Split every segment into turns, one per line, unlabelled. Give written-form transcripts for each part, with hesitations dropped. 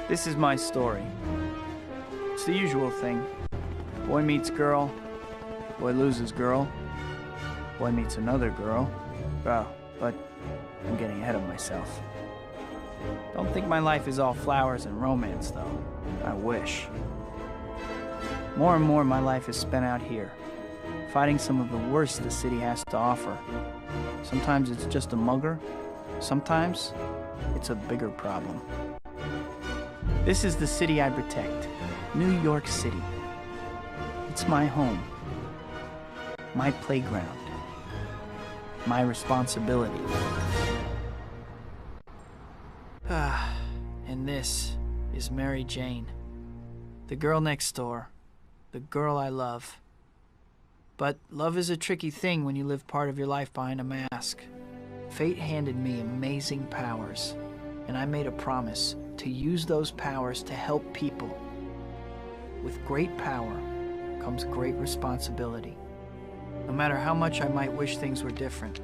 This is my story. It's the usual thing. Boy meets girl, boy loses girl, boy meets another girl. Oh, but I'm getting ahead of myself. Don't think my life is all flowers and romance, though. I wish. More and more, my life is spent out here, fighting some of the worst the city has to offer. Sometimes it's just a mugger. Sometimes it's a bigger problem. This is the city I protect, New York City. It's my home, my playground, my responsibility. And this is Mary Jane, the girl next door, the girl I love. But love is a tricky thing when you live part of your life behind a mask. Fate handed me amazing powers, and I made a promise to use those powers to help people. With great power comes great responsibility. No matter how much I might wish things were different,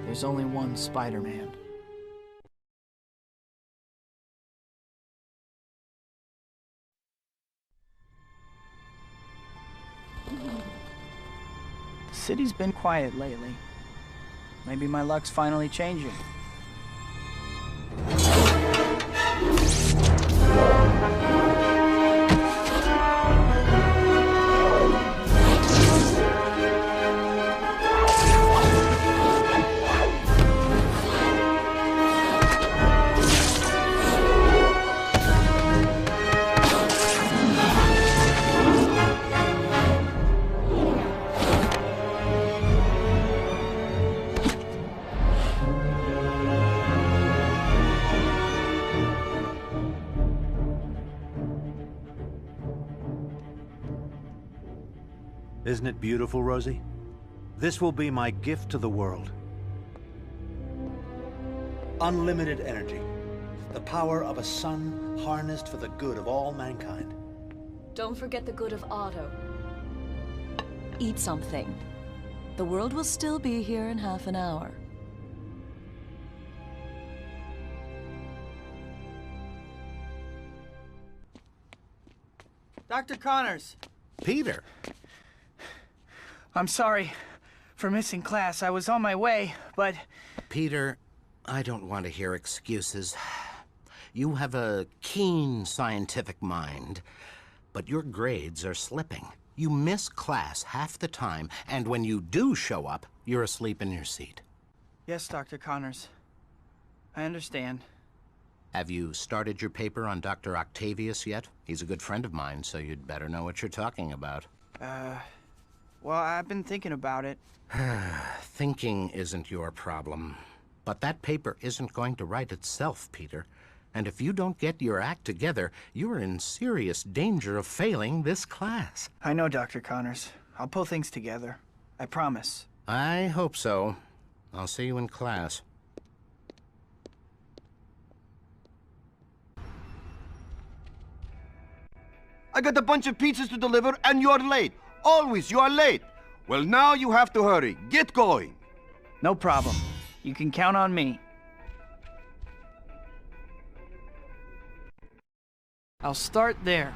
there's only one Spider-Man. The city's been quiet lately. Maybe my luck's finally changing.
Isn't it beautiful, Rosie? This will be my gift to the world. Unlimited energy. The power of a sun harnessed for the good of all mankind.
Don't forget the good of Otto.
Eat something. The world will still be here in half an hour.
Dr. Connors!
Peter!
I'm sorry for missing class. I was on my way, but...
Peter, I don't want to hear excuses. You have a keen scientific mind, but your grades are slipping. You miss class half the time, and when you do show up, you're asleep in your seat.
Yes, Dr. Connors. I understand.
Have you started your paper on Dr. Octavius yet? He's a good friend of mine, so you'd better know what you're talking about.
Well, I've been thinking about it.
Thinking isn't your problem. But that paper isn't going to write itself, Peter. And if you don't get your act together, you're in serious danger of failing this class.
I know, Dr. Connors. I'll pull things together. I promise.
I hope so. I'll see you in class.
I got a bunch of pizzas to deliver, and you're late. Always, you are late. Well, now you have to hurry. Get going.
No problem. You can count on me. I'll start there.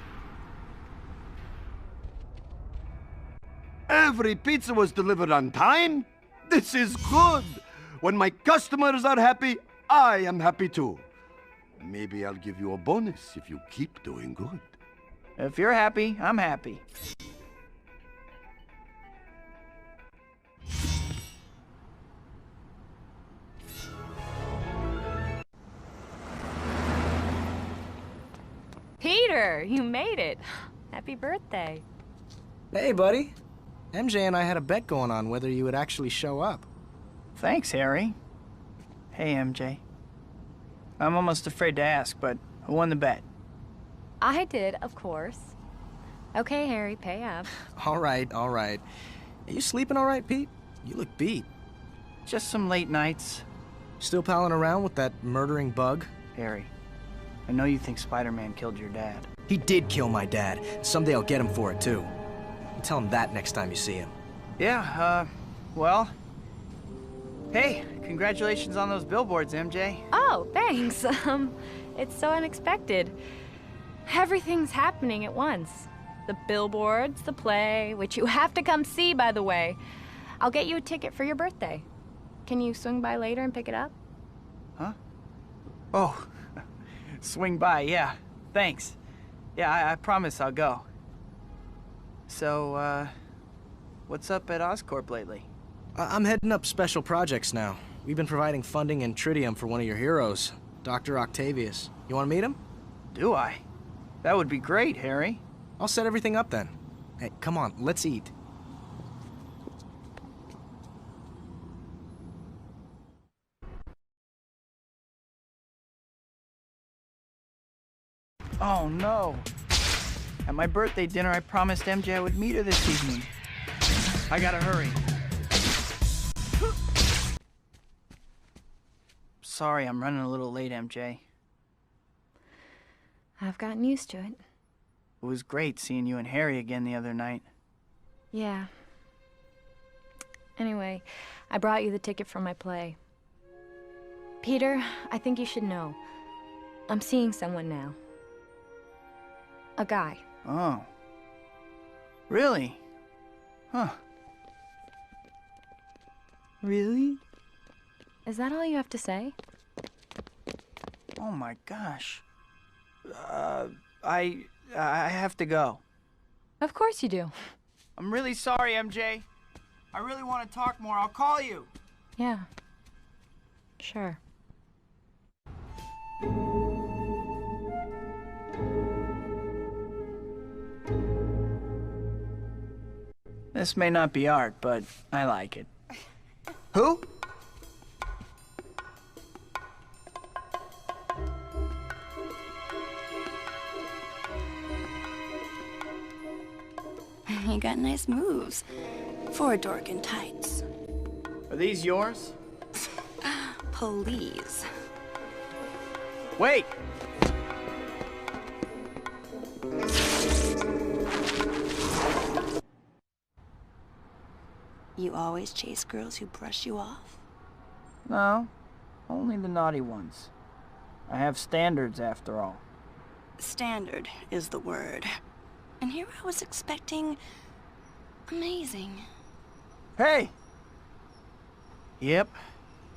Every pizza was delivered on time? This is good. When my customers are happy, I am happy too. Maybe I'll give you a bonus if you keep doing good.
If you're happy, I'm happy.
Peter, you made it. Happy birthday.
Hey, buddy. MJ and I had a bet going on whether you would actually show up.
Thanks, Harry. Hey, MJ. I'm almost afraid to ask, but who won the bet?
I did, of course. Okay, Harry, pay up.
All right, all right. Are you sleeping all right, Pete? You look beat.
Just some late nights.
Still palling around with that murdering bug?
Harry, I know you think Spider-Man killed your dad.
He did kill my dad. Someday I'll get him for it, too. You tell him that next time you see him.
Yeah, well, Hey, congratulations on those billboards, MJ.
Oh, thanks. It's so unexpected. Everything's happening at once. The billboards, the play, which you have to come see, by the way. I'll get you a ticket for your birthday. Can you swing by later and pick it up?
Huh? Oh, swing by, yeah. Thanks. Yeah, I promise I'll go. So, what's up at Oscorp lately?
I'm heading up special projects now. We've been providing funding and tritium for one of your heroes, Dr. Octavius. You want to meet him?
Do I? That would be great, Harry.
I'll set everything up then. Hey, come on, let's eat.
Oh, no. At my birthday dinner, I promised MJ I would meet her this evening. I gotta hurry. Sorry, I'm running a little late, MJ.
I've gotten used to it.
It was great seeing you and Harry again the other night.
Yeah. Anyway, I brought you the ticket for my play. Peter, I think you should know. I'm seeing someone now. A guy.
Oh. Really? Huh. Really?
Is that all you have to say?
Oh my gosh. I have to go.
Of course you do.
I'm really sorry, MJ. I really want to talk more. I'll call you.
Yeah. Sure.
This may not be art, but I like it. Who?
You got nice moves for a dork in tights.
Are these yours?
Please.
Wait!
You always chase girls who brush you off?
No, only the naughty ones. I have standards, after all.
Standard is the word. And here I was expecting amazing.
Hey! Yep,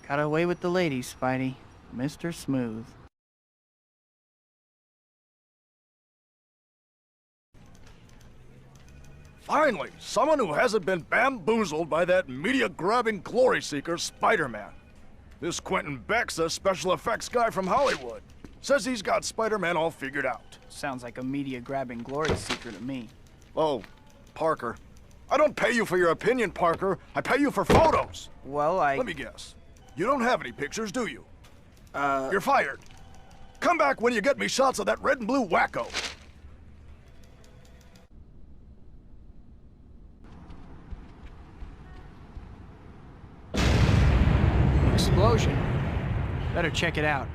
got away with the ladies, Spidey. Mr. Smooth.
Finally, someone who hasn't been bamboozled by that media-grabbing glory-seeker Spider-Man. This Quentin Beck's a special effects guy from Hollywood. Says he's got Spider-Man all figured out.
Sounds like a media-grabbing glory seeker to me.
Oh, Parker. I don't pay you for your opinion, Parker. I pay you for photos.
Well,
Let me guess. You don't have any pictures, do you? You're fired. Come back when you get me shots of that red and blue wacko.
Explosion. Better check it out.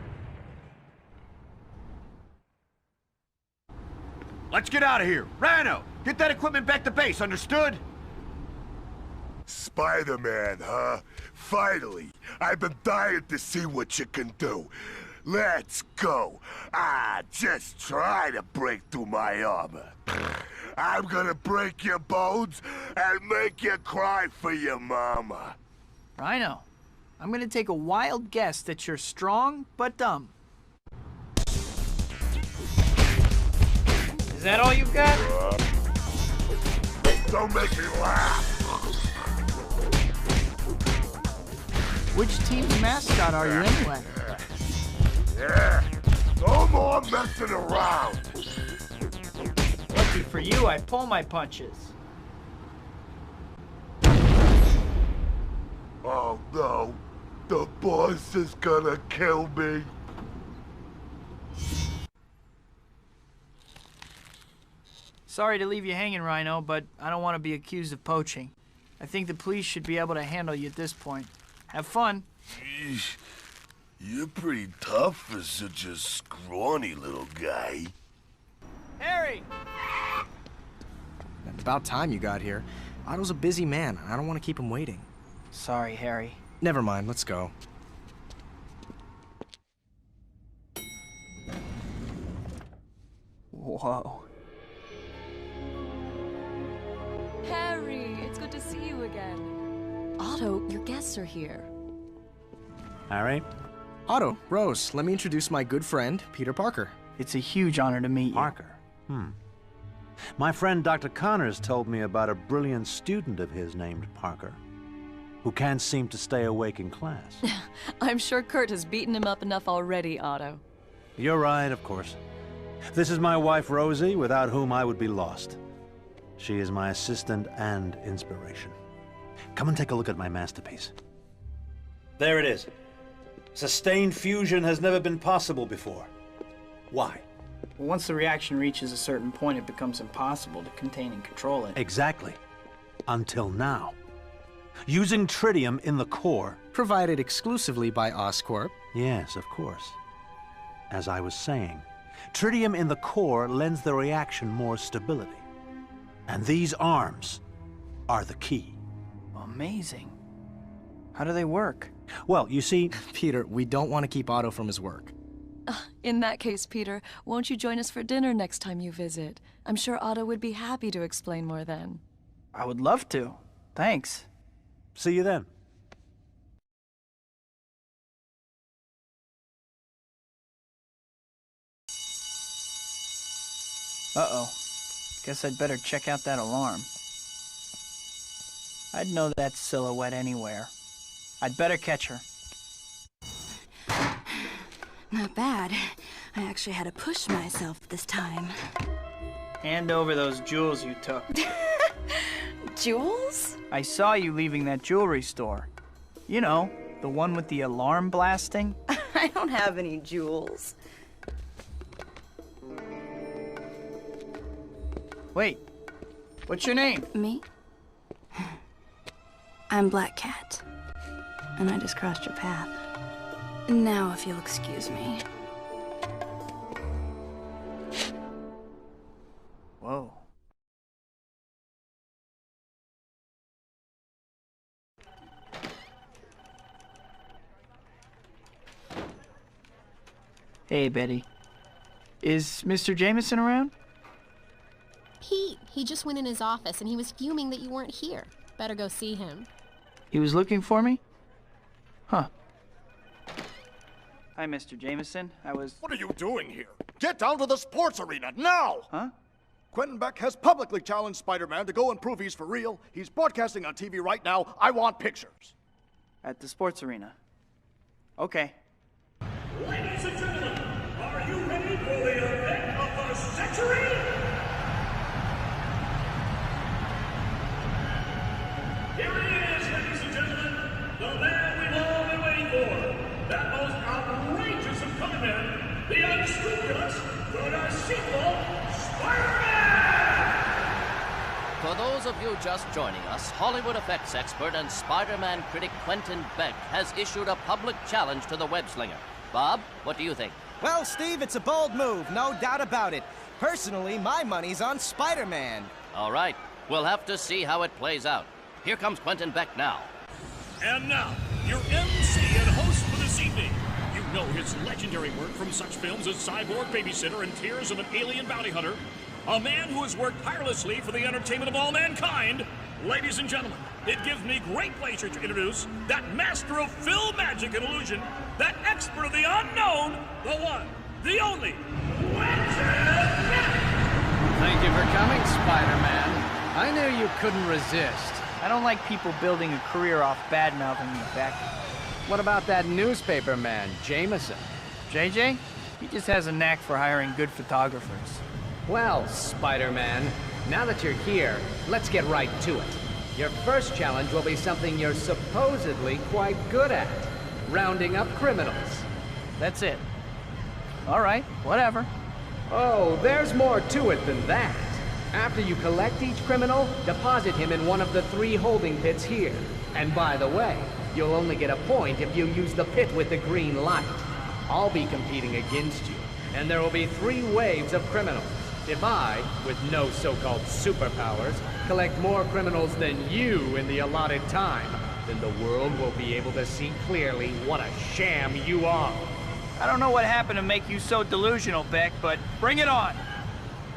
Let's get out of here. Rhino, get that equipment back to base, understood?
Spider-Man, huh? Finally, I've been dying to see what you can do. Let's go. Just try to break through my armor. I'm gonna break your bones and make you cry for your mama.
Rhino, I'm gonna take a wild guess that you're strong but dumb. Is that all you've got?
Don't make me laugh.
Which team's mascot are you anyway?
Yeah, no more messing around.
Lucky for you, I pull my punches.
Oh no, the boss is gonna kill me.
Sorry to leave you hanging, Rhino, but I don't want to be accused of poaching. I think the police should be able to handle you at this point. Have fun.
Yeesh. You're pretty tough for such a scrawny little guy.
Harry!
About time you got here. Otto's a busy man. I don't want to keep him waiting.
Sorry, Harry.
Never mind, let's go.
Whoa.
Harry, it's good to see you again. Otto, your guests are here.
Harry?
Otto, Rose, let me introduce my good friend, Peter Parker.
It's a huge honor to meet you.
Parker? My friend Dr. Connors told me about a brilliant student of his named Parker, who can't seem to stay awake in class.
I'm sure Kurt has beaten him up enough already, Otto.
You're right, of course. This is my wife, Rosie, without whom I would be lost. She is my assistant and inspiration. Come and take a look at my masterpiece. There it is. Sustained fusion has never been possible before. Why?
Once the reaction reaches a certain point, it becomes impossible to contain and control it.
Exactly. Until now. Using tritium in the core...
Provided exclusively by Oscorp.
Yes, of course. As I was saying, tritium in the core lends the reaction more stability. And these arms are the key.
Amazing. How do they work?
Well, you see...
Peter, we don't want to keep Otto from his work.
In that case, Peter, won't you join us for dinner next time you visit? I'm sure Otto would be happy to explain more then.
I would love to. Thanks.
See you then.
Uh-oh. Guess I'd better check out that alarm. I'd know that silhouette anywhere. I'd better catch her.
Not bad. I actually had to push myself this time.
Hand over those jewels you took.
Jewels?
I saw you leaving that jewelry store. You know, the one with the alarm blasting.
I don't have any jewels.
Wait, what's your name?
Me? I'm Black Cat. And I just crossed your path. Now, if you'll excuse me.
Whoa. Hey, Betty. Is Mr. Jameson around?
He just went in his office and he was fuming that you weren't here. Better go see him.
He was looking for me? Huh. Hi, Mr. Jameson.
What are you doing here? Get down to the sports arena, now!
Huh?
Quentin Beck has publicly challenged Spider-Man to go and prove he's for real. He's broadcasting on TV right now. I want pictures.
At the sports arena. Okay.
Ladies and gentlemen, are you ready for the event of the century? Here he is, ladies and gentlemen, the man we've all been waiting for. That most outrageous of conmen, the unscrupulous, for the sequel, Spider-Man!
For those of you just joining us, Hollywood effects expert and Spider-Man critic Quentin Beck has issued a public challenge to the web-slinger. Bob, what do you think?
Well, Steve, it's a bold move, no doubt about it. Personally, my money's on Spider-Man.
All right, we'll have to see how it plays out. Here comes Quentin Beck now.
And now, your MC and host for this evening. You know his legendary work from such films as Cyborg Babysitter and Tears of an Alien Bounty Hunter. A man who has worked tirelessly for the entertainment of all mankind. Ladies and gentlemen, it gives me great pleasure to introduce that master of film magic and illusion, that expert of the unknown, the one, the only, Quentin Beck!
Thank you for coming, Spider-Man. I knew you couldn't resist.
I don't like people building a career off bad-mouthing me, Beck.
What about that newspaper man, Jameson?
JJ? He just has a knack for hiring good photographers.
Well, Spider-Man, now that you're here, let's get right to it. Your first challenge will be something you're supposedly quite good at. Rounding up criminals.
That's it. All right, whatever.
Oh, there's more to it than that. After you collect each criminal, deposit him in one of the 3 holding pits here. And by the way, you'll only get a point if you use the pit with the green light. I'll be competing against you, and there will be 3 waves of criminals. If I, with no so-called superpowers, collect more criminals than you in the allotted time, then the world will be able to see clearly what a sham you are.
I don't know what happened to make you so delusional, Beck, but bring it on.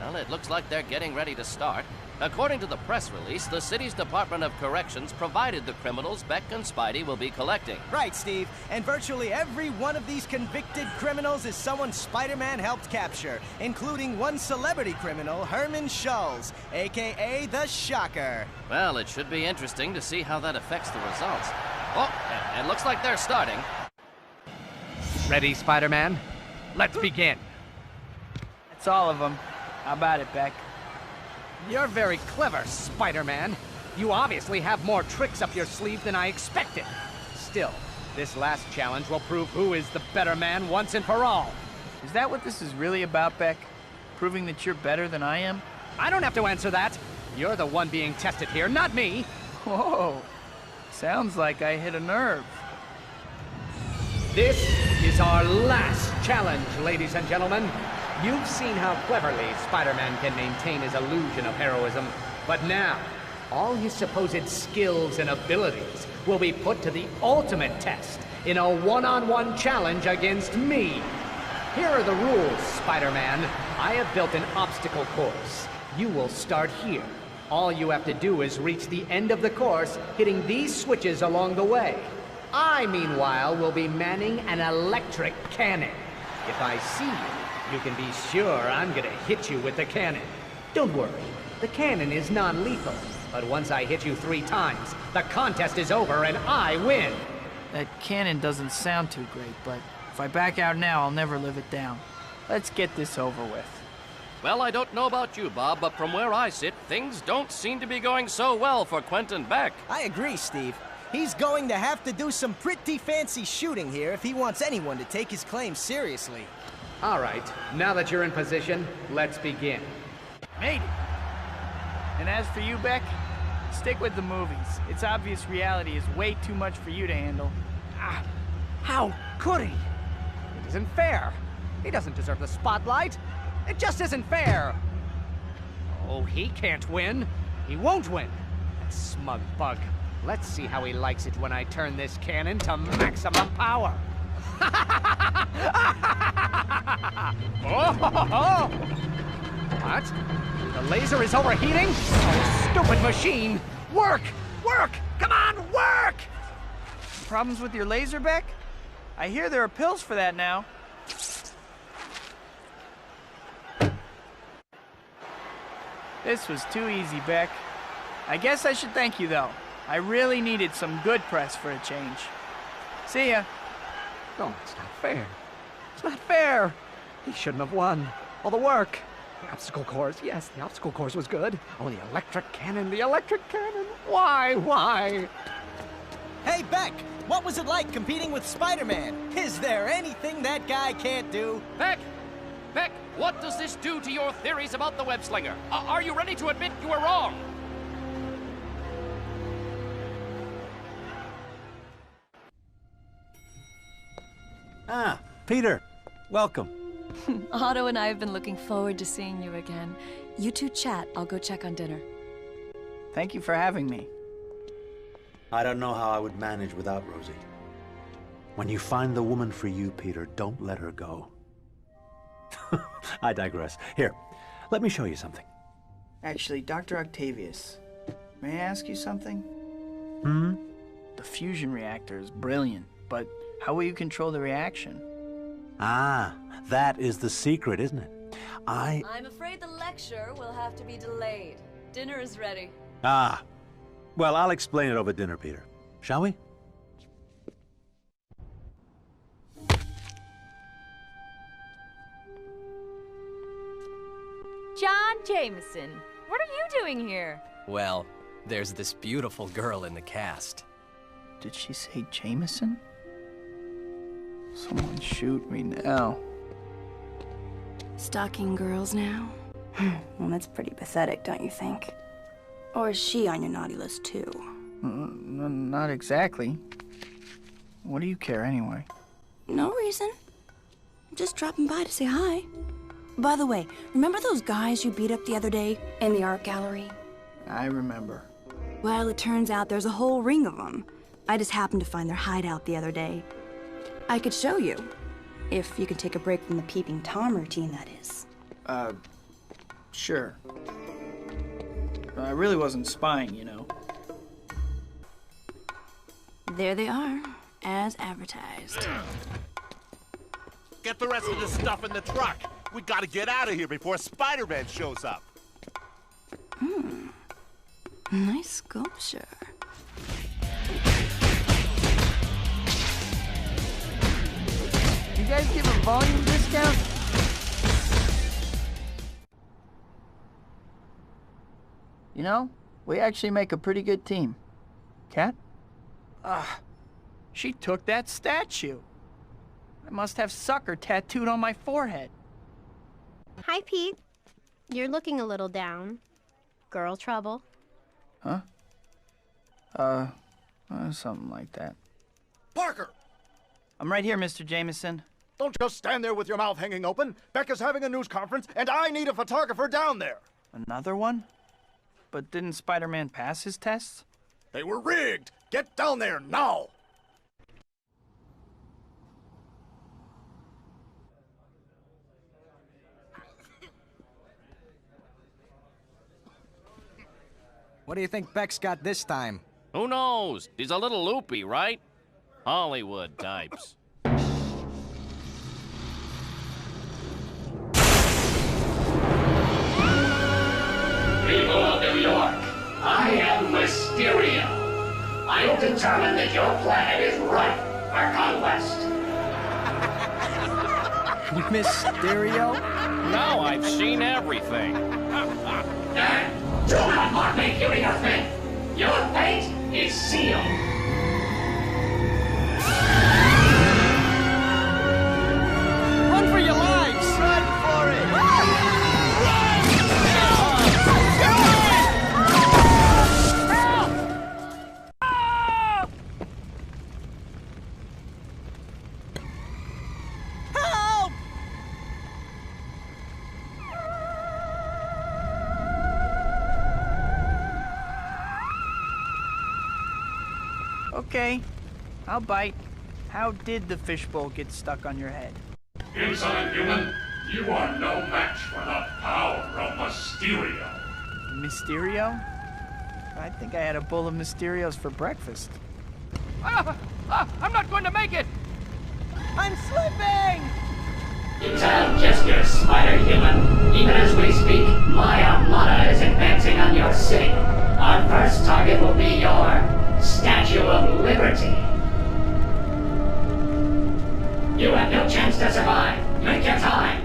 Well, it looks like they're getting ready to start. According to the press release, the city's Department of Corrections provided the criminals Beck and Spidey will be collecting.
Right, Steve. And virtually every one of these convicted criminals is someone Spider-Man helped capture, including one celebrity criminal, Herman Schulz, a.k.a. the Shocker.
Well, it should be interesting to see how that affects the results. Oh, it looks like they're starting.
Ready, Spider-Man? Let's begin.
That's all of them. How about it, Beck?
You're very clever, Spider-Man. You obviously have more tricks up your sleeve than I expected. Still, this last challenge will prove who is the better man once and for all.
Is that what this is really about, Beck? Proving that you're better than I am?
I don't have to answer that. You're the one being tested here, not me.
Whoa. Sounds like I hit a nerve.
This is our last challenge, ladies and gentlemen. You've seen how cleverly Spider-Man can maintain his illusion of heroism, but now, all his supposed skills and abilities will be put to the ultimate test in a one-on-one challenge against me. Here are the rules, Spider-Man. I have built an obstacle course. You will start here. All you have to do is reach the end of the course, hitting these switches along the way. I, meanwhile, will be manning an electric cannon. If I see you can be sure I'm gonna hit you with the cannon. Don't worry, the cannon is non-lethal, but once I hit you 3 times, the contest is over and I win.
That cannon doesn't sound too great, but if I back out now, I'll never live it down. Let's get this over with.
Well, I don't know about you, Bob, but from where I sit, things don't seem to be going so well for Quentin Beck.
I agree, Steve. He's going to have to do some pretty fancy shooting here if he wants anyone to take his claim seriously.
All right, now that you're in position, let's begin.
Made it. And as for you, Beck, stick with the movies. It's obvious reality is way too much for you to handle.
Ah, how could he? It isn't fair. He doesn't deserve the spotlight. It just isn't fair. Oh, he can't win. He won't win. That smug bug. Let's see how he likes it when I turn this cannon to maximum power. Oh! What? The laser is overheating? Oh, stupid machine! Work! Work! Come on, work!
Problems with your laser, Beck? I hear there are pills for that now. This was too easy, Beck. I guess I should thank you, though. I really needed some good press for a change. See ya.
No, it's not fair. It's not fair. He shouldn't have won. All the work. The obstacle course. Yes, the obstacle course was good. Oh, the electric cannon. The electric cannon. Why? Why?
Hey, Beck! What was it like competing with Spider-Man? Is there anything that guy can't do?
Beck! Beck, what does this do to your theories about the web slinger? Are you ready to admit you were wrong?
Ah, Peter, welcome.
Otto and I have been looking forward to seeing you again. You two chat, I'll go check on dinner.
Thank you for having me.
I don't know how I would manage without Rosie.
When you find the woman for you, Peter, don't let her go. I digress. Here, let me show you something.
Actually, Dr. Octavius, may I ask you something?
Hmm?
The fusion reactor is brilliant, but how will you control the reaction?
Ah, that is the secret, isn't it?
I'm afraid the lecture will have to be delayed. Dinner is ready.
Ah. Well, I'll explain it over dinner, Peter. Shall we?
John Jameson, what are you doing here?
Well, there's this beautiful girl in the cast.
Did she say Jameson? Someone shoot me now.
Stalking girls now? Well, that's pretty pathetic, don't you think? Or is she on your naughty list, too?
Not exactly. What do you care, anyway?
No reason. Just dropping by to say hi. By the way, remember those guys you beat up the other day in the art gallery?
I remember.
Well, it turns out there's a whole ring of them. I just happened to find their hideout the other day. I could show you, if you can take a break from the peeping Tom routine, that is.
Sure. I really wasn't spying, you know.
There they are, as advertised.
Get the rest of the stuff in the truck. We gotta get out of here before Spider-Man shows up.
Nice sculpture.
You guys give a volume discount? You know, we actually make a pretty good team. Cat? She took that statue. I must have sucker tattooed on my forehead.
Hi, Pete. You're looking a little down. Girl trouble?
Huh? Something like that.
Parker!
I'm right here, Mr. Jameson.
Don't just stand there with your mouth hanging open. Becca's having a news conference, and I need a photographer down there.
Another one? But didn't Spider-Man pass his tests?
They were rigged. Get down there now.
What do you think Beck's got this time?
Who knows? He's a little loopy, right? Hollywood types.
People of New York, I am Mysterio. I have determined that your planet is ripe for conquest.
Mysterio?
Now I've seen everything.
Then, do not mark me killing your fate. Your fate is sealed.
Run for your lives! Run for it! Help!
Okay, I'll bite. How did the fishbowl get stuck on your head?
Insolent human, you are no match for the power of Mysterio.
Mysterio? I think I had a bowl of Mysterios for breakfast.
I'm not going to make it! I'm slipping!
Time gesture, Spider-Human. Even as we speak, my armada is advancing on your city. Our first target will be your Statue of Liberty. You have no chance to survive. Make your time.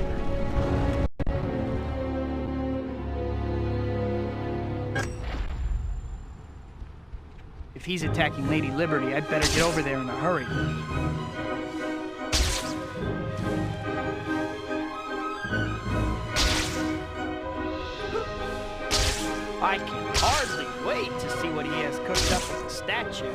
If he's attacking Lady Liberty, I'd better get over there in a hurry. I can hardly wait to see what he has cooked up as a statue.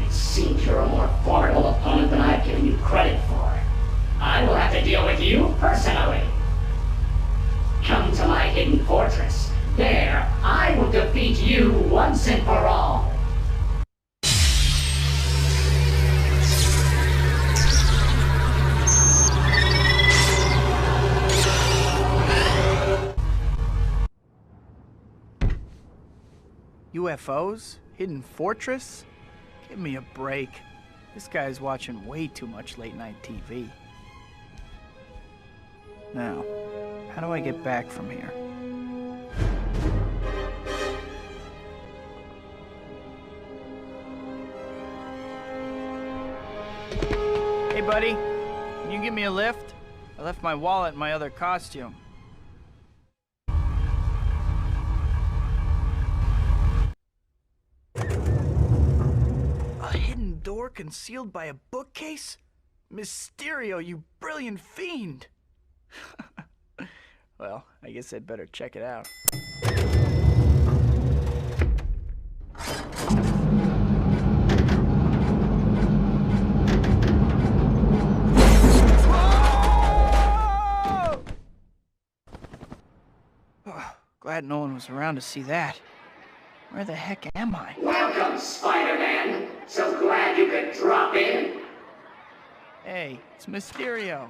It seems you're a more formidable opponent than I've given you credit for. I will have to deal with you personally. Come to my hidden fortress. There, I will defeat you once and for all.
UFOs? Hidden fortress? Give me a break. This guy's watching way too much late-night TV. Now, how do I get back from here? Hey, buddy. Can you give me a lift? I left my wallet in my other costume. A hidden door concealed by a bookcase? Mysterio, you brilliant fiend! Well, I guess I'd better check it out. Whoa! Glad no one was around to see that. Where the heck am I?
Welcome, Spider-Man. So glad you could drop in.
Hey, it's Mysterio.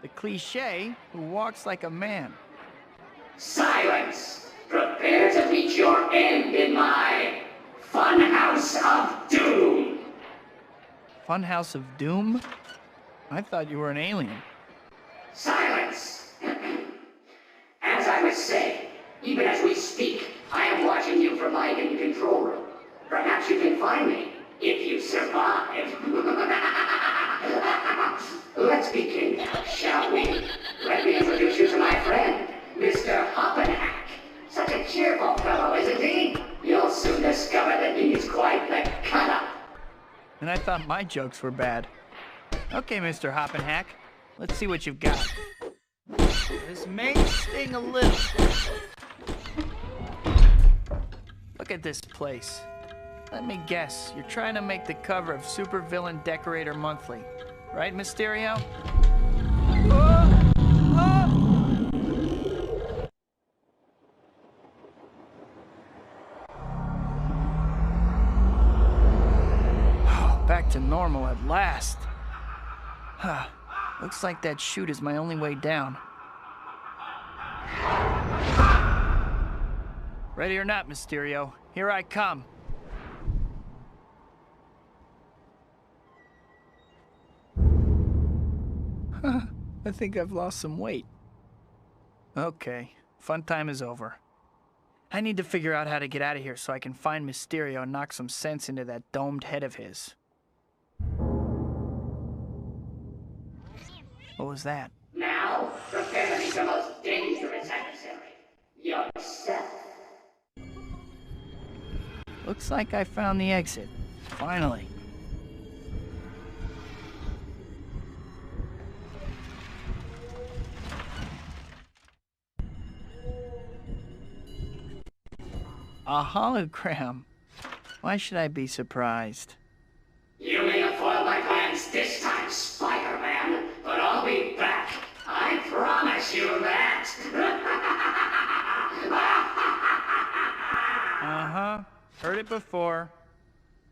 The cliché who walks like a man.
Silence! Prepare to meet your end in my Funhouse of Doom!
Funhouse of Doom? I thought you were an alien.
Silence! As I was saying, even as we speak, I am watching you from my hidden control room. Perhaps you can find me, if you survive. Let's begin now, shall we? Let me introduce you to my friend, Mr. Hoppenhack. Such a cheerful fellow, isn't he? You'll soon discover that he's quite the cut-up.
And I thought my jokes were bad. Okay, Mr. Hoppenhack, let's see what you've got. This may sting a little. Look at this place. Let me guess, you're trying to make the cover of Supervillain Decorator Monthly. Right, Mysterio? Back to normal at last. Looks like that chute is my only way down. Ready or not, Mysterio, here I come. I think I've lost some weight. Okay, fun time is over. I need to figure out how to get out of here so I can find Mysterio and knock some sense into that domed head of his. What was that?
Now, prepare to meet the most dangerous adversary, yourself.
Looks like I found the exit. Finally. A hologram. Why should I be surprised?
You may have foiled my plans this time, Spider-Man, but I'll be back. I promise you that.
Uh-huh. Heard it before.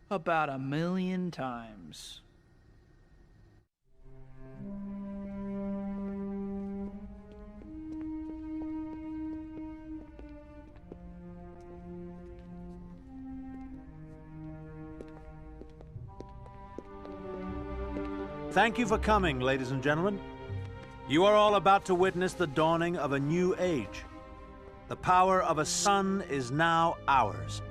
About 1,000,000 times.
Thank you for coming, ladies and gentlemen. You are all about to witness the dawning of a new age. The power of a son is now ours.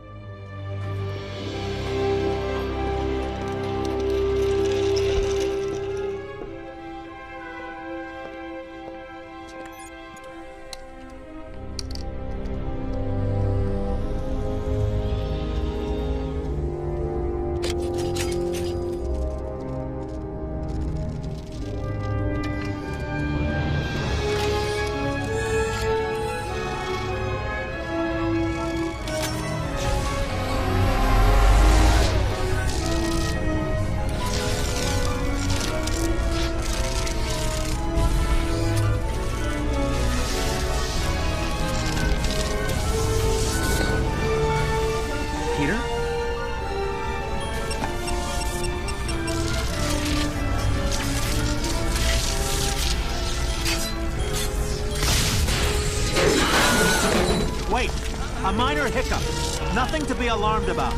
Wait, a minor hiccup. Nothing to be alarmed about.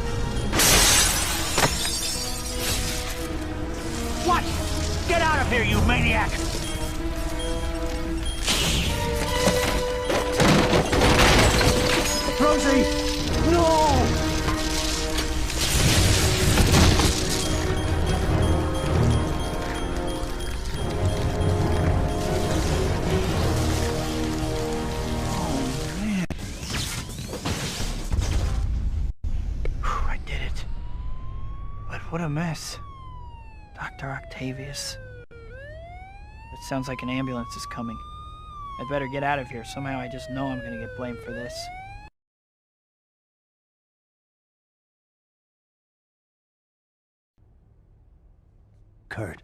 What? Get out of here, you maniac! Rosie! No!
What a mess. Dr. Octavius. It sounds like an ambulance is coming. I'd better get out of here. Somehow I just know I'm gonna get blamed for this.
Kurt.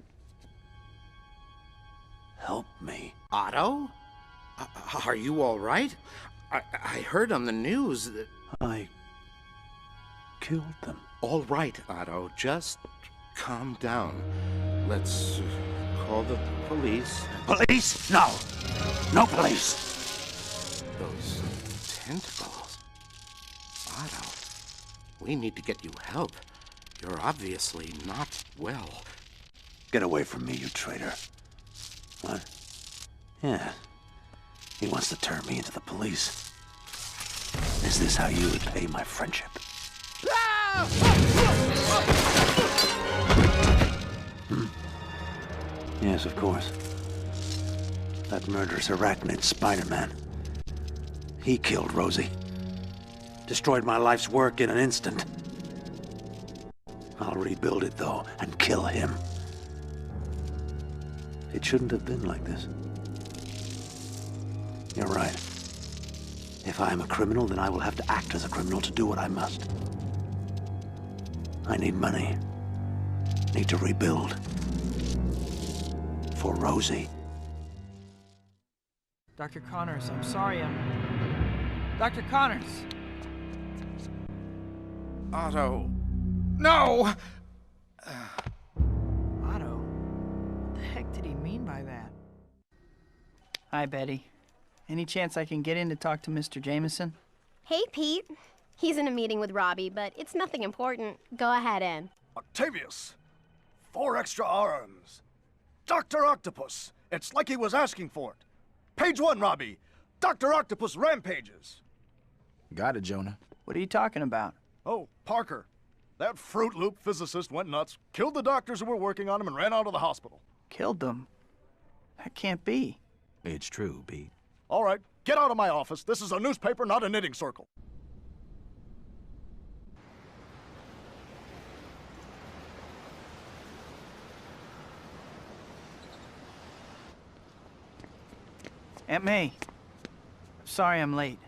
Help me.
Otto? Are you all right? I heard on the news that...
I killed them.
All right, Otto, just calm down. Let's call the police.
Police? No! No police!
Those tentacles. Otto, we need to get you help. You're obviously not well.
Get away from me, you traitor. What? Yeah. He wants to turn me into the police. Is this how you repay my friendship? Yes, of course. That murderous arachnid Spider-Man. He killed Rosie. Destroyed my life's work in an instant. I'll rebuild it, though, and kill him. It shouldn't have been like this. You're right. If I am a criminal, then I will have to act as a criminal to do what I must. I need money. Need to rebuild. For Rosie.
Dr. Connors, I'm sorry, Dr. Connors!
Otto. No!
Otto? What the heck did he mean by that? Hi, Betty. Any chance I can get in to talk to Mr. Jameson?
Hey, Pete. He's in a meeting with Robbie, but it's nothing important. Go ahead in.
Octavius! 4 extra arms. Dr. Octopus! It's like he was asking for it. Page 1, Robbie. Dr. Octopus rampages.
Got it, Jonah.
What are you talking about?
Oh, Parker. That Fruit Loop physicist went nuts, killed the doctors who were working on him, and ran out of the hospital.
Killed them? That can't be.
It's true, Pete.
All right, get out of my office. This is a newspaper, not a knitting circle.
Aunt May. Sorry I'm late.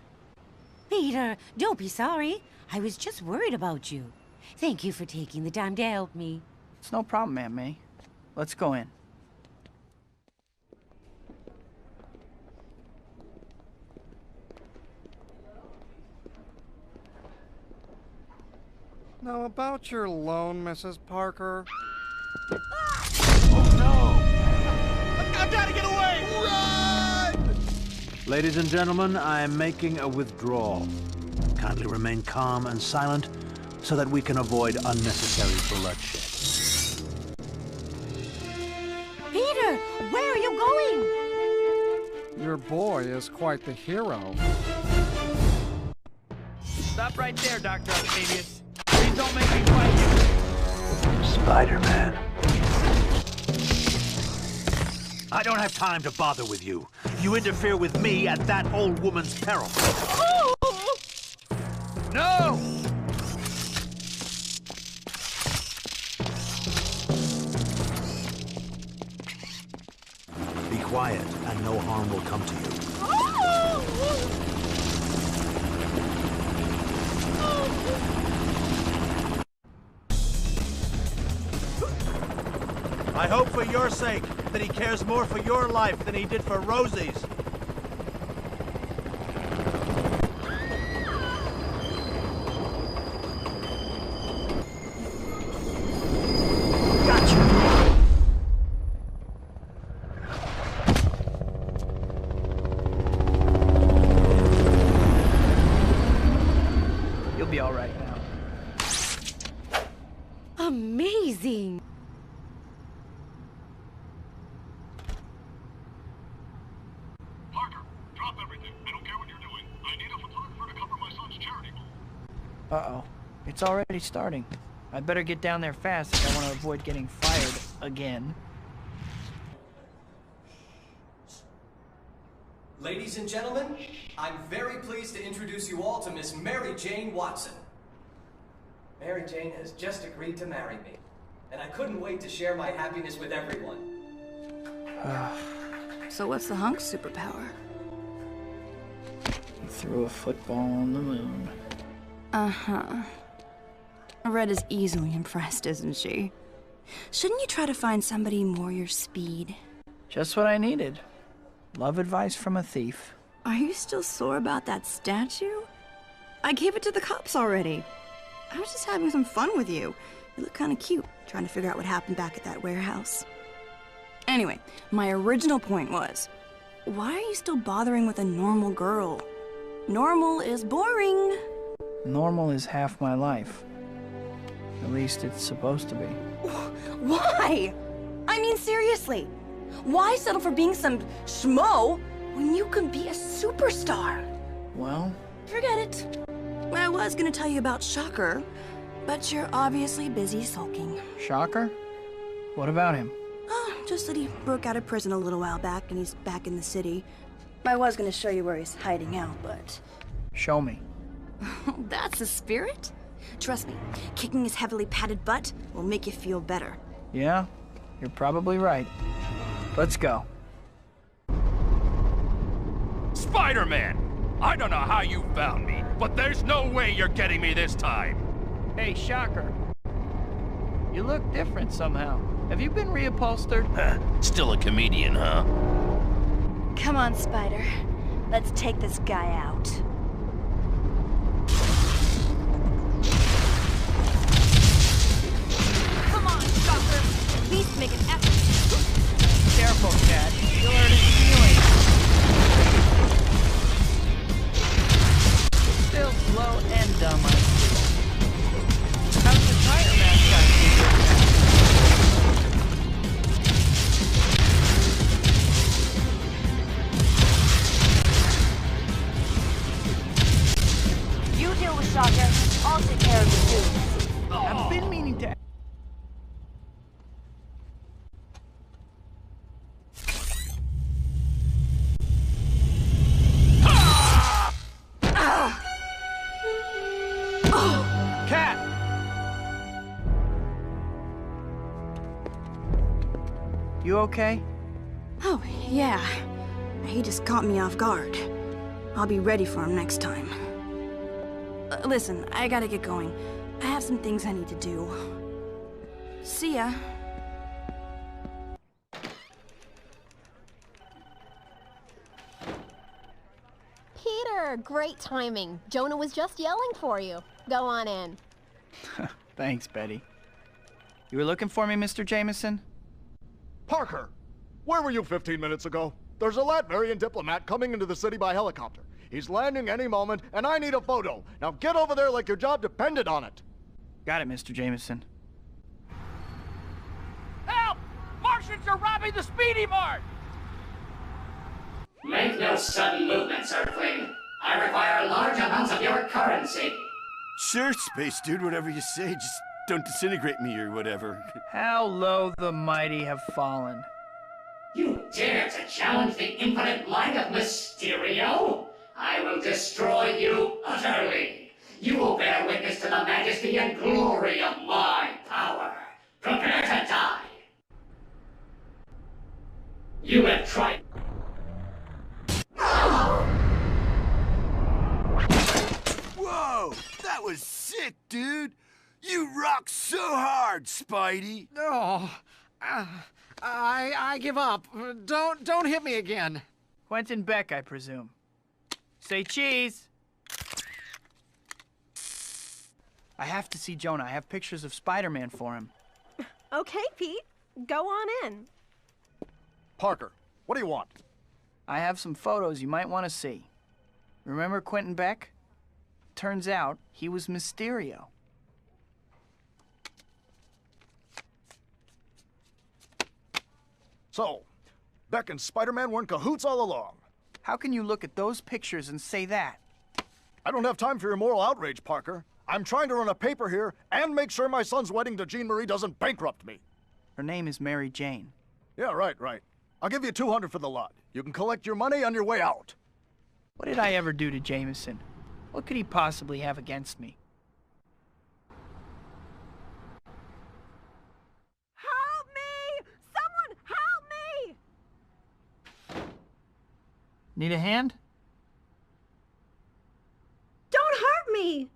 Peter, don't be sorry. I was just worried about you. Thank you for taking the time to help me.
It's no problem, Aunt May. Let's go in.
Now, about your loan, Mrs. Parker.
Oh, no! I've got to get away! Run!
Ladies and gentlemen, I am making a withdrawal. Kindly remain calm and silent so that we can avoid unnecessary bloodshed.
Peter, where are you going?
Your boy is quite the hero.
Stop right there, Dr. Octavius. Please don't make me fight you.
Spider-Man. I don't have time to bother with you. You interfere with me at that old woman's peril.
Oh! No!
Be quiet, and no harm will come to you. I hope for your sake that he cares more for your life than he did for Rosie's.
You'll be all right now.
Amazing!
Parker, drop everything. I don't care what you're doing. I need a photographer to cover my son's charity ball.
Uh-oh. It's already starting. I'd better get down there fast if I want to avoid getting fired again.
Ladies and gentlemen, I'm very pleased to introduce you all to Miss Mary Jane Watson. Mary Jane has just agreed to marry me, and I couldn't wait to share my happiness with everyone.
So what's the hunk's superpower?
He threw a football on the moon.
Uh-huh. Red is easily impressed, isn't she? Shouldn't you try to find somebody more your speed?
Just what I needed. Love advice from a thief.
Are you still sore about that statue? I gave it to the cops already. I was just having some fun with you. You look kind of cute, trying to figure out what happened back at that warehouse. Anyway, my original point was, why are you still bothering with a normal girl? Normal is boring.
Normal is half my life. At least it's supposed to be.
Why? I mean, seriously. Why settle for being some schmo when you can be a superstar?
Well?
Forget it. I was gonna tell you about Shocker, but you're obviously busy sulking.
Shocker? What about him?
Oh, just that he broke out of prison a little while back and he's back in the city. I was gonna show you where he's hiding out, but...
Show me.
That's the spirit? Trust me, kicking his heavily padded butt will make you feel better.
Yeah, you're probably right. Let's go.
Spider-Man! I don't know how you found me, but there's no way you're getting me this time.
Hey, Shocker. You look different somehow. Have you been reupholstered?
Still a comedian, huh?
Come on, Spider. Let's take this guy out. Come on, Shocker. At least make an effort.
Careful, Cat. You'll hurt his feelings. Still slow and dumb, I see. How's the tire mascot figure?
You deal with Shocker. I'll take care of you too.
I've been meaning to... Cat! You okay?
Oh, yeah. He just caught me off guard. I'll be ready for him next time. Listen, I gotta get going. I have some things I need to do. See ya.
Peter, great timing. Jonah was just yelling for you. Go on in.
Thanks, Betty. You were looking for me, Mr. Jameson?
Parker! Where were you 15 minutes ago? There's a Latvian diplomat coming into the city by helicopter. He's landing any moment, and I need a photo. Now get over there like your job depended on it.
Got it, Mr. Jameson.
Help! Martians are robbing the Speedy Mart!
Make no sudden movements, Earthling. I require large amounts of your currency.
Sure, Space Dude, whatever you say. Just don't disintegrate me or whatever.
How low the mighty have fallen.
You dare to challenge the infinite might of Mysterio? I will destroy you utterly. You will bear witness to the majesty and glory of my power. Prepare to die. You have tried...
Whoa! That was sick, dude! You rock so hard, Spidey!
Oh, I give up. Don't hit me again.
Quentin Beck, I presume. Say cheese! I have to see Jonah. I have pictures of Spider-Man for him.
Okay, Pete. Go on in.
Parker, what do you want?
I have some photos you might want to see. Remember Quentin Beck? Turns out he was Mysterio.
So, Beck and Spider-Man were in cahoots all along.
How can you look at those pictures and say that?
I don't have time for your moral outrage, Parker. I'm trying to run a paper here and make sure my son's wedding to Jean Marie doesn't bankrupt me.
Her name is Mary Jane.
Yeah, right. I'll give you $200 for the lot. You can collect your money on your way out.
What did I ever do to Jameson? What could he possibly have against me?
Help me! Someone help me!
Need a hand?
Don't hurt me!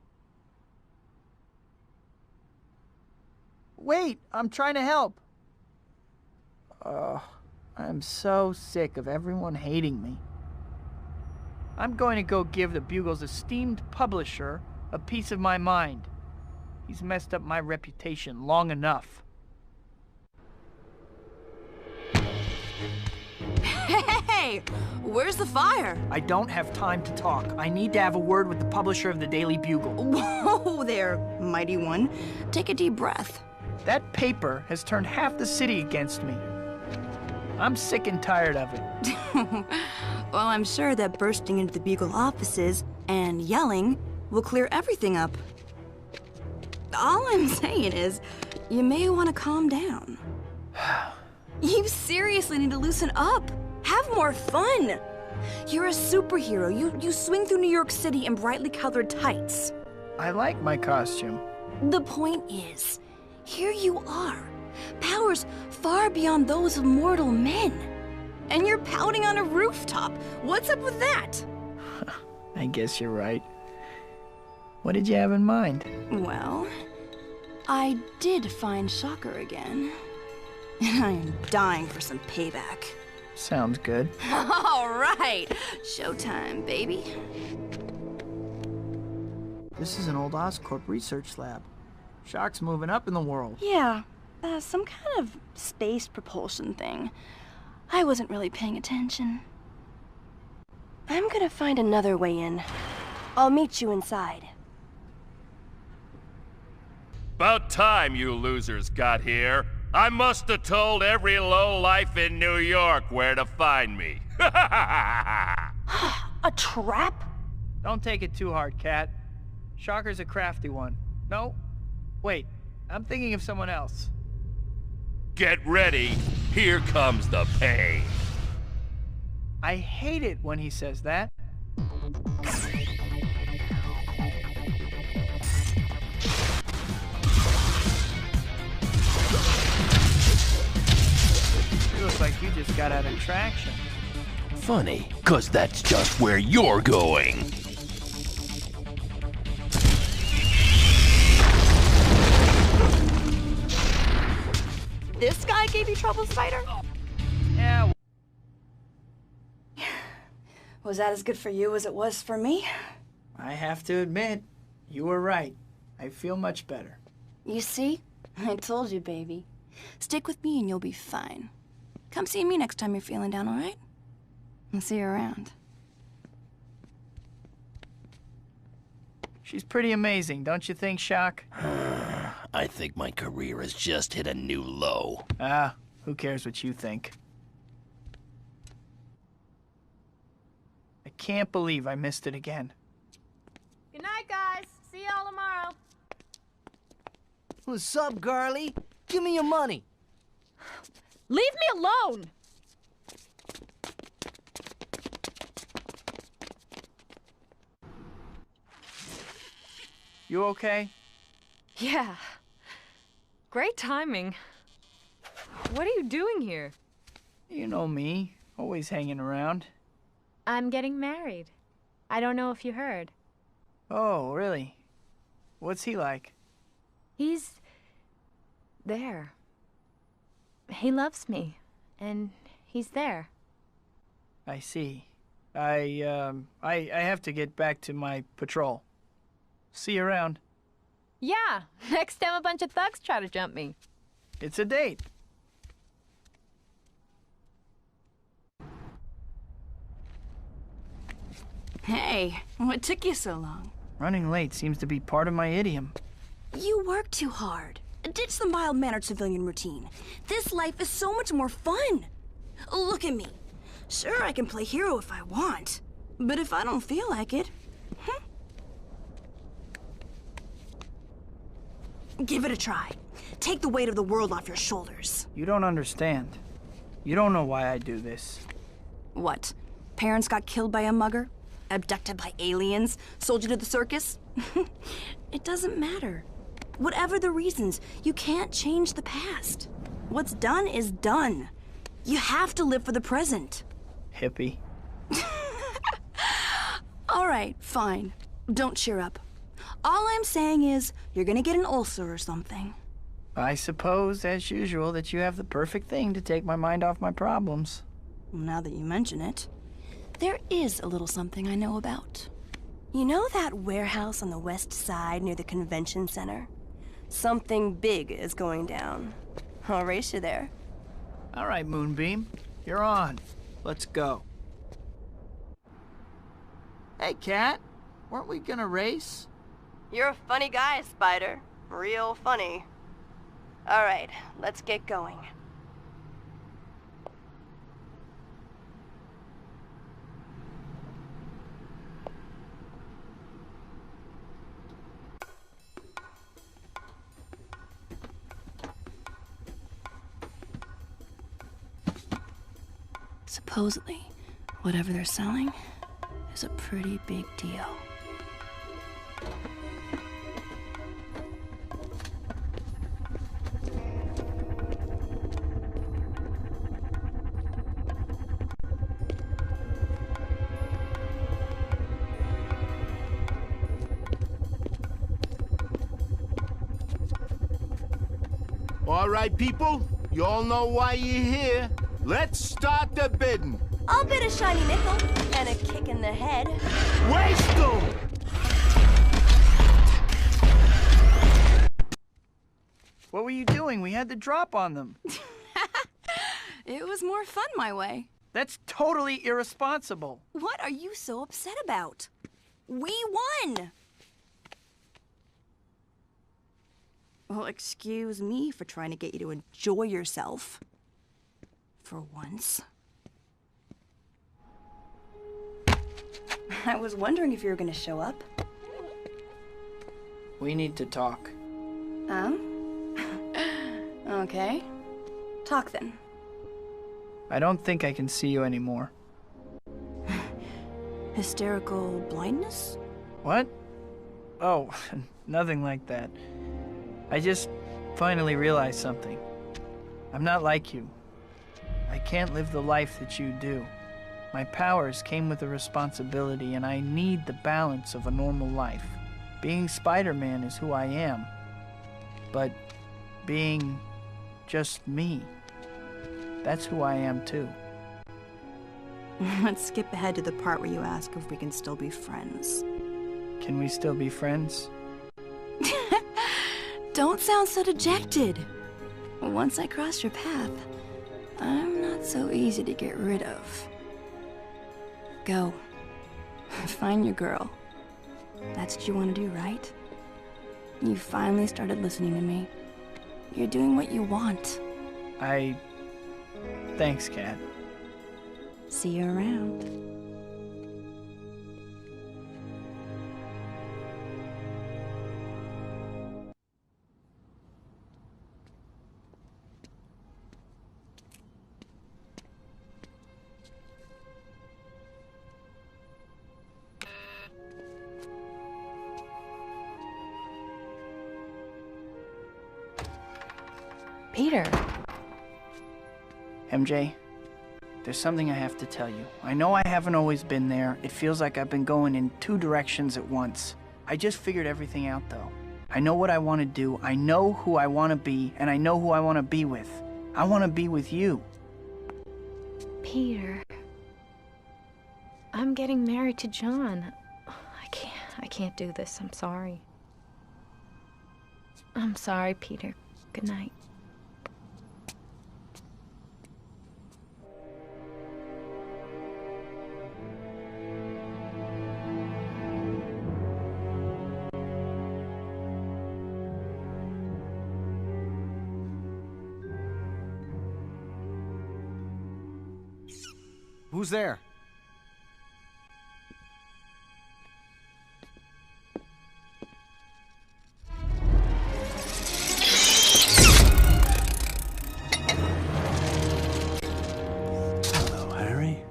Wait, I'm trying to help. I'm so sick of everyone hating me. I'm going to go give the Bugle's esteemed publisher a piece of my mind. He's messed up my reputation long enough.
Hey, where's the fire?
I don't have time to talk. I need to have a word with the publisher of the Daily Bugle.
Whoa there, mighty one. Take a deep breath.
That paper has turned half the city against me. I'm sick and tired of it.
Well, I'm sure that bursting into the Bugle offices and yelling will clear everything up. All I'm saying is, you may want to calm down. You seriously need to loosen up. Have more fun. You're a superhero. You swing through New York City in brightly colored tights.
I like my costume.
The point is, here you are. Powers far beyond those of mortal men. And you're pouting on a rooftop. What's up with that?
I guess you're right. What did you have in mind?
Well, I did find Shocker again. And I am dying for some payback.
Sounds good.
All right. Showtime, baby.
This is an old Oscorp research lab. Shock's moving up in the world.
Yeah, some kind of space propulsion thing. I wasn't really paying attention. I'm gonna find another way in. I'll meet you inside.
About time you losers got here. I must have told every lowlife in New York where to find me.
A trap?
Don't take it too hard, Cat. Shocker's a crafty one. No, wait, I'm thinking of someone else.
Get ready, here comes the pain.
I hate it when he says that. You look like you just got out of traction.
Funny, 'cause that's just where you're going.
This guy gave you trouble, Spider?
Yeah.
Was that as good for you as it was for me?
I have to admit, you were right. I feel much better.
You see? I told you, baby. Stick with me and you'll be fine. Come see me next time you're feeling down, all right? I'll see you around.
She's pretty amazing, don't you think, Shock?
I think my career has just hit a new low.
Ah, who cares what you think? I can't believe I missed it again.
Good night, guys. See y'all tomorrow.
What's up, girlie? Give me your money.
Leave me alone!
You okay?
Yeah. Great timing. What are you doing here?
You know me, always hanging around.
I'm getting married. I don't know if you heard.
Oh, really? What's he like?
He's there. He loves me, and he's there.
I see. I have to get back to my patrol. See you around.
Yeah, next time a bunch of thugs try to jump me.
It's a date.
Hey, what took you so long?
Running late seems to be part of my idiom.
You work too hard. Ditch the mild-mannered civilian routine. This life is so much more fun. Look at me. Sure, I can play hero if I want. But if I don't feel like it, give it a try. Take the weight of the world off your shoulders.
You don't understand. You don't know why I do this.
What? Parents got killed by a mugger? Abducted by aliens? Sold you to the circus? It doesn't matter. Whatever the reasons, you can't change the past. What's done is done. You have to live for the present.
Hippie.
All right, fine. Don't cheer up. All I'm saying is, you're gonna get an ulcer or something.
I suppose, as usual, that you have the perfect thing to take my mind off my problems.
Now that you mention it. There is a little something I know about. You know that warehouse on the west side near the convention center? Something big is going down. I'll race you there.
All right, Moonbeam. You're on. Let's go. Hey, Cat. Weren't we gonna race?
You're a funny guy, Spider. Real funny. All right, let's get going. Supposedly, whatever they're selling is a pretty big deal.
All right, people, you all know why you're here. Let's start the bidding.
I'll bid a shiny nickel and a kick in the head.
Waste them!
What were you doing? We had the drop on them.
It was more fun my way.
That's totally irresponsible.
What are you so upset about? We won! Well, excuse me for trying to get you to enjoy yourself. For once. I was wondering if you were gonna show up.
We need to talk.
Okay. Talk then.
I don't think I can see you anymore.
Hysterical blindness?
What? Oh, nothing like that. I just finally realized something. I'm not like you. I can't live the life that you do. My powers came with a responsibility, and I need the balance of a normal life. Being Spider-Man is who I am. But being just me, that's who I am too.
Let's skip ahead to the part where you ask if we can still be friends.
Can we still be friends?
Don't sound so dejected. Once I cross your path, I'm not so easy to get rid of. Go. Find your girl. That's what you want to do, right? You finally started listening to me. You're doing what you want.
Thanks, Cat.
See you around.
Peter.
MJ, there's something I have to tell you. I know I haven't always been there. It feels like I've been going in two directions at once. I just figured everything out, though. I know what I want to do, I know who I want to be, and I know who I want to be with. I want to be with you.
Peter. I'm getting married to John. I can't do this. I'm sorry. I'm sorry, Peter. Good night.
Who's there?
Hello, Harry.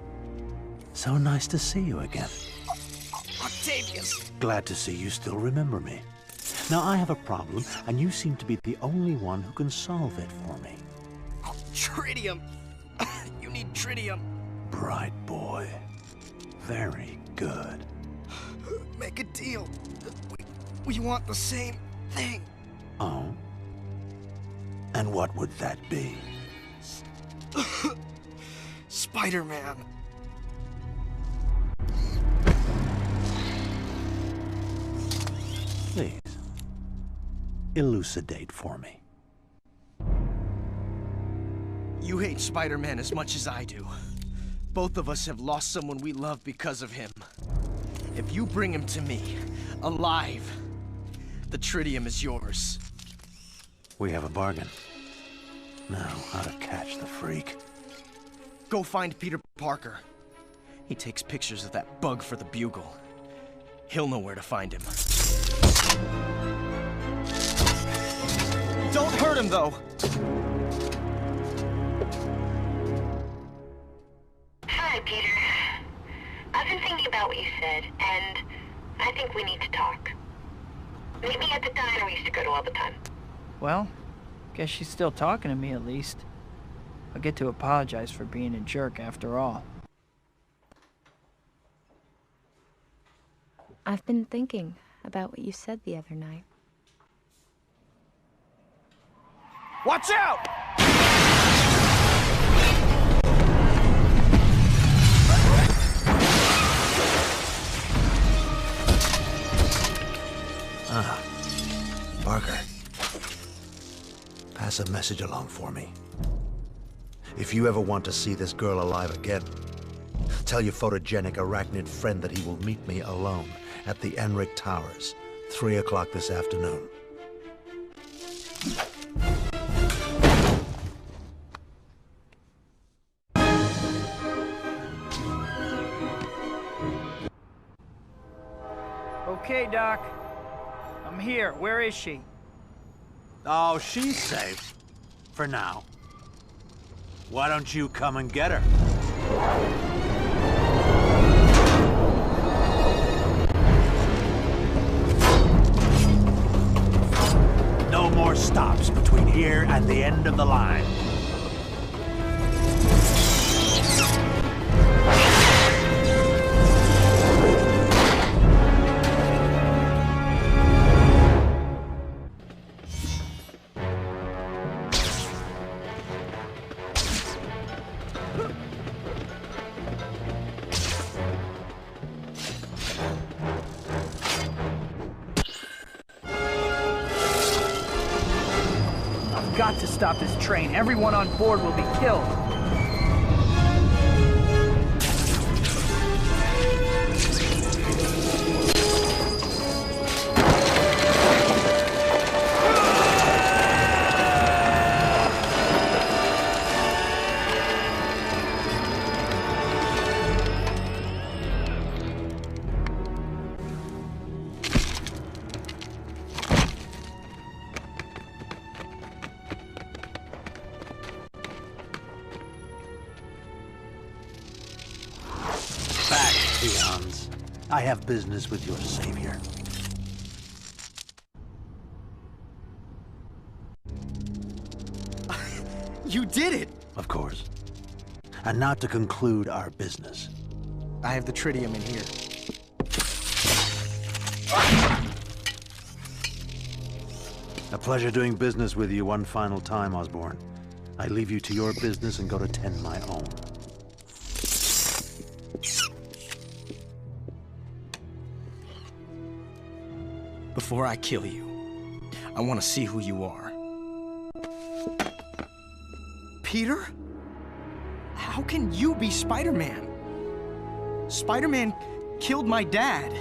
So nice to see you again.
Octavius!
Glad to see you still remember me. Now, I have a problem, and you seem to be the only one who can solve it for me.
Oh, tritium! You need tritium.
Bright boy. Very good.
Make a deal. We want the same thing.
Oh? And what would that be?
Spider-Man.
Please, elucidate for me.
You hate Spider-Man as much as I do. Both of us have lost someone we love because of him. If you bring him to me, alive, the tritium is yours.
We have a bargain. Now, how to catch the freak.
Go find Peter Parker. He takes pictures of that bug for the Bugle. He'll know where to find him. Don't hurt him, though!
Hi, Peter. I've been thinking about what you said, and I think we need to talk. Maybe at the diner we used to go to all the time.
Well, guess she's still talking to me at least. I'll get to apologize for being a jerk after all.
I've been thinking about what you said the other night.
Watch out!
Ah, Parker. Pass a message along for me. If you ever want to see this girl alive again, tell your photogenic arachnid friend that he will meet me alone at the Enric Towers, 3 o'clock this afternoon.
Okay, Doc. I'm here. Where is she?
Oh, she's safe. For now. Why don't you come and get her? No more stops between here and the end of the line.
Got to stop this train. Everyone on board will be killed.
I have business with your savior.
You did it!
Of course. And now to conclude our business.
I have the tritium in here.
A pleasure doing business with you one final time, Osborn. I leave you to your business and go to tend my own.
Before I kill you, I want to see who you are. Peter? How can you be Spider-Man? Spider-Man killed my dad.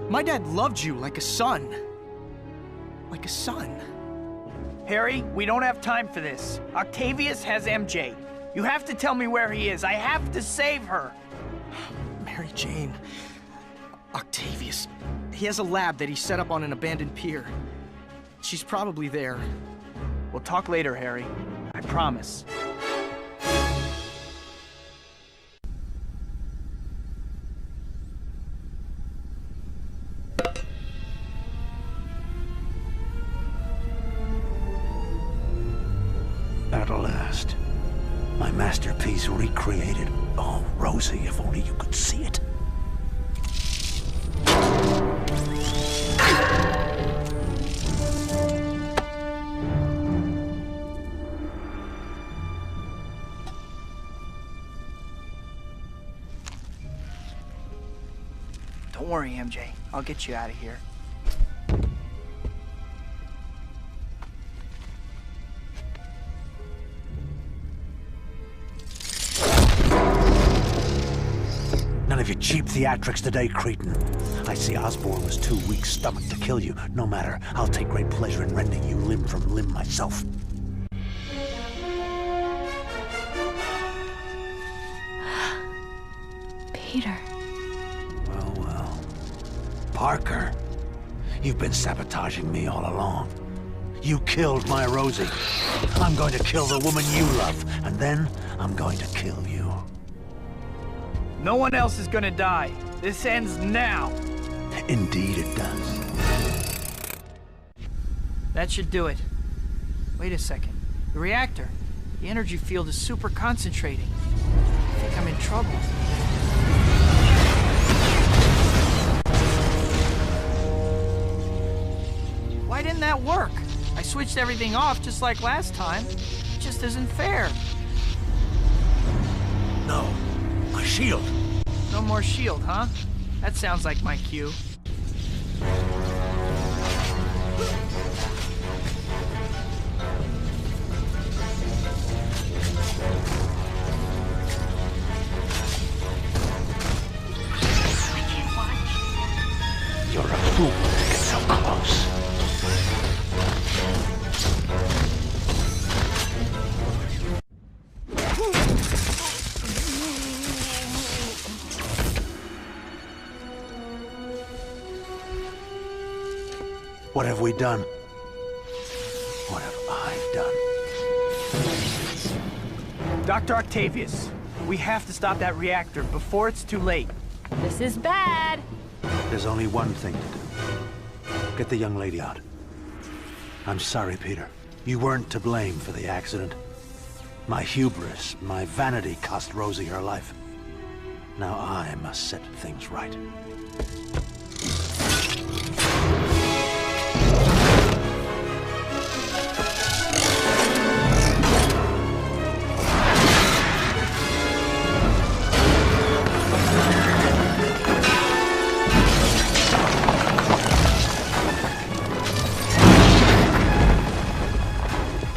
My dad loved you like a son. Like a son.
Harry, we don't have time for this. Octavius has MJ. You have to tell me where he is. I have to save her.
Mary Jane. Octavius. He has a lab that he set up on an abandoned pier. She's probably there.
We'll talk later, Harry. I promise.
At last. My masterpiece recreated. Oh, Rosie, if only you could see it.
Don't worry, MJ. I'll get you out of here.
None of your cheap theatrics today, cretin. I see Osborn was too weak-stomached to kill you. No matter, I'll take great pleasure in rending you limb from limb myself.
Peter.
Well, well. Parker, you've been sabotaging me all along. You killed my Rosie. I'm going to kill the woman you love, and then I'm going to kill you.
No one else is gonna die. This ends now.
Indeed it does.
That should do it. Wait a second. The reactor. The energy field is super concentrating. I think I'm in trouble. Why didn't that work? I switched everything off just like last time. It just isn't fair.
No. My shield.
No more shield, huh? That sounds like my cue.
You're a fool to get so close. What have we done? What have I done?
Dr. Octavius, we have to stop that reactor before it's too late.
This is bad.
There's only one thing to do. Get the young lady out. I'm sorry, Peter. You weren't to blame for the accident. My hubris, my vanity cost Rosie her life. Now I must set things right.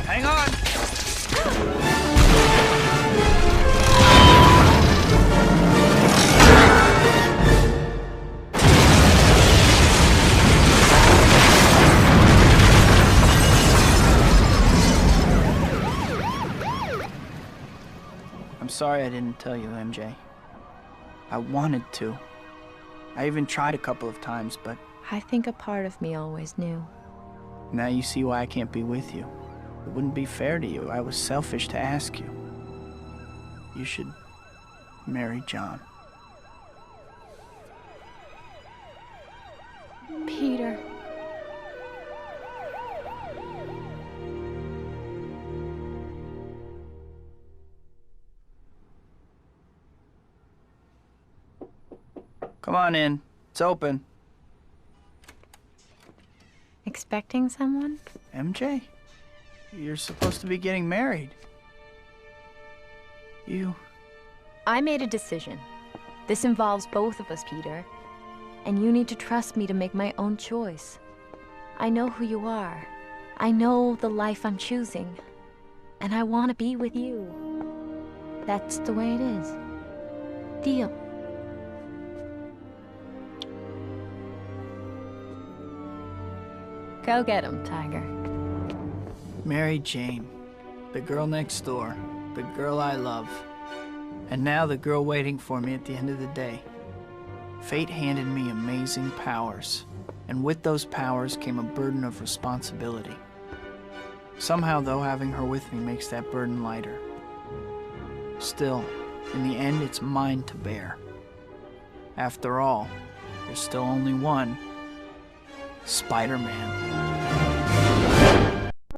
Hang on! I'm sorry I didn't tell you, MJ. I wanted to. I even tried a couple of times, but...
I think a part of me always knew.
Now you see why I can't be with you. It wouldn't be fair to you. I was selfish to ask you. You should marry John.
Peter.
Come on in. It's open.
Expecting someone?
MJ? You're supposed to be getting married.
I made a decision. This involves both of us, Peter. And you need to trust me to make my own choice. I know who you are. I know the life I'm choosing. And I want to be with you. That's the way it is. Deal. Go get him, Tiger.
Mary Jane. The girl next door. The girl I love. And now the girl waiting for me at the end of the day. Fate handed me amazing powers. And with those powers came a burden of responsibility. Somehow, though, having her with me makes that burden lighter. Still, in the end, it's mine to bear. After all, there's still only one Spider-Man.